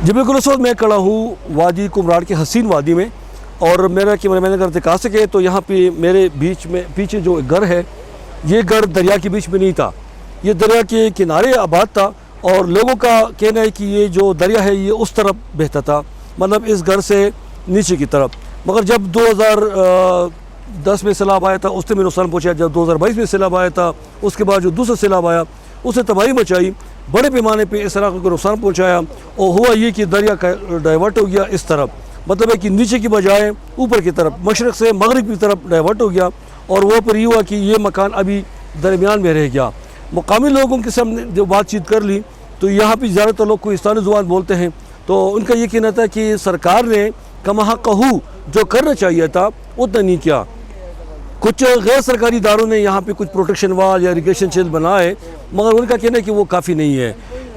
جی بالکل، اس وقت میں کھڑا ہوں وادی کمراڑ کے حسین وادی میں، اور میرا کہ میں نے اگر دکھا سکے تو یہاں پہ میرے بیچ میں پیچھے جو گھر ہے، یہ گھر دریا کے بیچ میں نہیں تھا، یہ دریا کے کنارے آباد تھا، اور لوگوں کا کہنا ہے کہ یہ جو دریا ہے یہ اس طرف بہتا تھا، مطلب اس گھر سے نیچے کی طرف۔ مگر جب 2010 میں سیلاب آیا تھا اس نے میں نقصان پہنچایا، جب 2022 میں سیلاب آیا تھا اس کے بعد جو دوسرا سیلاب آیا اس نے تباہی مچائی، بڑے پیمانے پہ اس علاقے کو نقصان پہنچایا، اور ہوا یہ کہ دریا کا ڈائیورٹ ہو گیا اس طرف، مطلب ہے کہ نیچے کی بجائے اوپر کی طرف، مشرق سے مغرب کی طرف ڈائیورٹ ہو گیا، اور وہ پر یہ ہوا کہ یہ مکان ابھی درمیان میں رہ گیا۔ مقامی لوگوں کے سے ہم نے جو بات چیت کر لی تو یہاں پہ زیادہ تر لوگ کوہستانی زبان بولتے ہیں، تو ان کا یہ کہنا تھا کہ سرکار نے کما حقہ جو کرنا چاہیے تھا اتنا نہیں کیا۔ کچھ غیر سرکاری اداروں نے یہاں پہ کچھ پروٹیکشن وال یا اریگیشن شیل بنائے، مگر ان کا کہنا ہے کہ وہ کافی نہیں ہے۔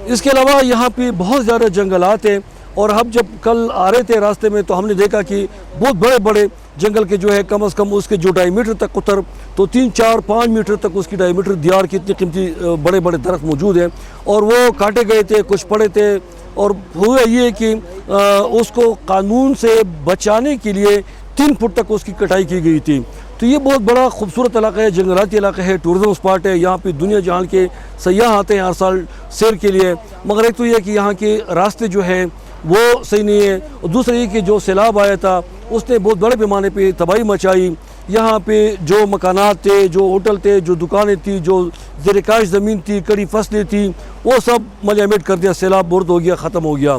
اس کے علاوہ یہاں پہ بہت زیادہ جنگلات ہیں، اور ہم جب کل آ رہے تھے راستے میں تو ہم نے دیکھا کہ بہت بڑے بڑے جنگل کے جو ہے کم از کم اس کے جو 2.5 میٹر تک قطر، تو 3, 4, 5 میٹر تک اس کی 2.5 میٹر دیار کی اتنی قیمتی بڑے بڑے درخت موجود ہیں، اور وہ کاٹے گئے تھے، کچھ پڑے تھے، اور ہوا یہ کہ اس کو قانون سے بچانے کے لیے 3 فٹ تک اس کی کٹائی کی گئی تھی۔ تو یہ بہت بڑا خوبصورت علاقہ ہے، جنگلاتی علاقہ ہے، ٹورزم اسپاٹ ہے، یہاں پہ دنیا جہان کے سیاح آتے ہیں ہر سال سیر کے لیے، مگر ایک تو یہ کہ یہاں کے راستے جو ہیں وہ صحیح نہیں ہے، اور دوسرا یہ کہ جو سیلاب آیا تھا اس نے بہت بڑے پیمانے پہ تباہی مچائی۔ یہاں پہ جو مکانات تھے، جو ہوٹل تھے، جو دکانیں تھیں، جو زیر کاش زمین تھی، کڑی فصلیں تھیں، وہ سب ملیمیٹ کر دیا، سیلاب برد ہو گیا، ختم ہو گیا۔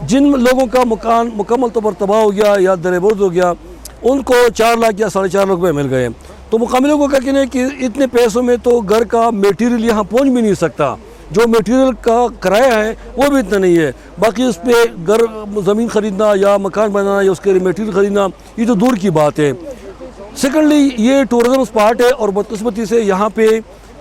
جن لوگوں کا مکان مکمل طور پر تباہ ہو گیا یا درے برد ہو گیا ان کو 4 لاکھ یا 4.5 لاکھ روپے مل گئے۔ تو مقامی لوگوں کا کہنا ہے کہ اتنے پیسوں میں تو گھر کا میٹیریل یہاں پہنچ بھی نہیں سکتا، جو میٹیریل کا کرایہ ہے وہ بھی اتنا نہیں ہے، باقی اس پہ گھر زمین خریدنا یا مکان بنانا یا اس کے میٹیریل خریدنا یہ تو دور کی بات ہے۔ سیکنڈلی یہ ٹورزم اسپاٹ ہے، اور بدقسمتی سے یہاں پہ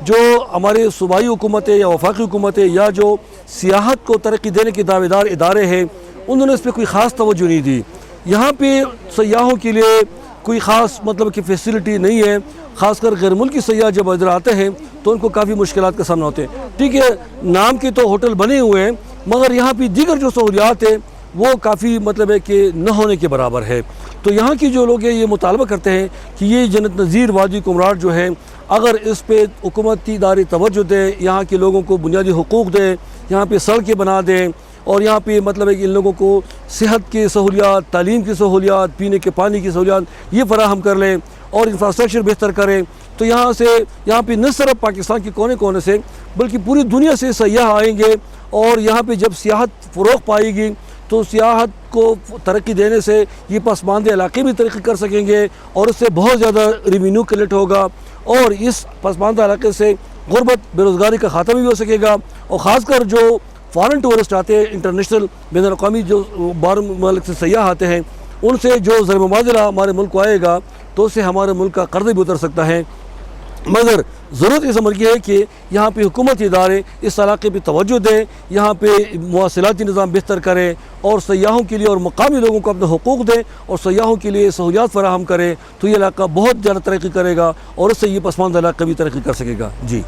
جو ہمارے صوبائی حکومت ہے یا وفاقی حکومت ہے یا جو سیاحت کو ترقی دینے کے دعوے دار ادارے ہیں انہوں نے اس پہ کوئی خاص توجہ نہیں دی۔ یہاں پہ سیاحوں کے لیے کوئی خاص مطلب کہ فیسلٹی نہیں ہے، خاص کر غیر ملکی سیاح جب ادھر آتے ہیں تو ان کو کافی مشکلات کا سامنا ہوتے ہیں۔ ٹھیک ہے، نام کے تو ہوٹل بنے ہوئے ہیں، مگر یہاں پہ دیگر جو سہولیات ہیں وہ کافی مطلب ہے کہ نہ ہونے کے برابر ہے۔ تو یہاں کی جو لوگ ہیں یہ مطالبہ کرتے ہیں کہ یہ جنت نظیر وادی کمراڑ جو ہے اگر اس پہ حکومتی ادارے توجہ دیں، یہاں کے لوگوں کو بنیادی حقوق دیں، یہاں پہ سڑکیں بنا دیں، اور یہاں پہ مطلب ہے کہ ان لوگوں کو صحت کی سہولیات، تعلیم کی سہولیات، پینے کے پانی کی سہولیات یہ فراہم کر لیں، اور انفراسٹرکچر بہتر کریں، تو یہاں پہ نہ صرف پاکستان کے کونے کونے سے بلکہ پوری دنیا سے سیاح آئیں گے، اور یہاں پہ جب سیاحت فروغ پائے گی تو سیاحت کو ترقی دینے سے یہ پسماندہ علاقے بھی ترقی کر سکیں گے، اور اس سے بہت زیادہ ریونیو کلیکٹ ہوگا، اور اس پسماندہ علاقے سے غربت، بے روزگاری کا خاتمہ بھی ہو سکے گا، اور خاص کر جو فارن ٹورسٹ آتے ہیں، انٹرنیشنل بین الاقوامی جو باہر ممالک سے سیاح آتے ہیں، ان سے جو زر مبادلہ ہمارے ملک کو آئے گا تو اس سے ہمارے ملک کا قرض بھی اتر سکتا ہے۔ مگر ضرورت اس عمل کی ہے کہ یہاں پہ حکومتی ادارے اس علاقے پہ توجہ دیں، یہاں پہ مواصلاتی نظام بہتر کریں، اور سیاحوں کے لیے اور مقامی لوگوں کو اپنے حقوق دیں، اور سیاحوں کے لیے سہولیات فراہم کریں، تو یہ علاقہ بہت زیادہ ترقی کرے گا، اور اس سے یہ پسماندہ علاقہ بھی ترقی کر سکے گا۔ جی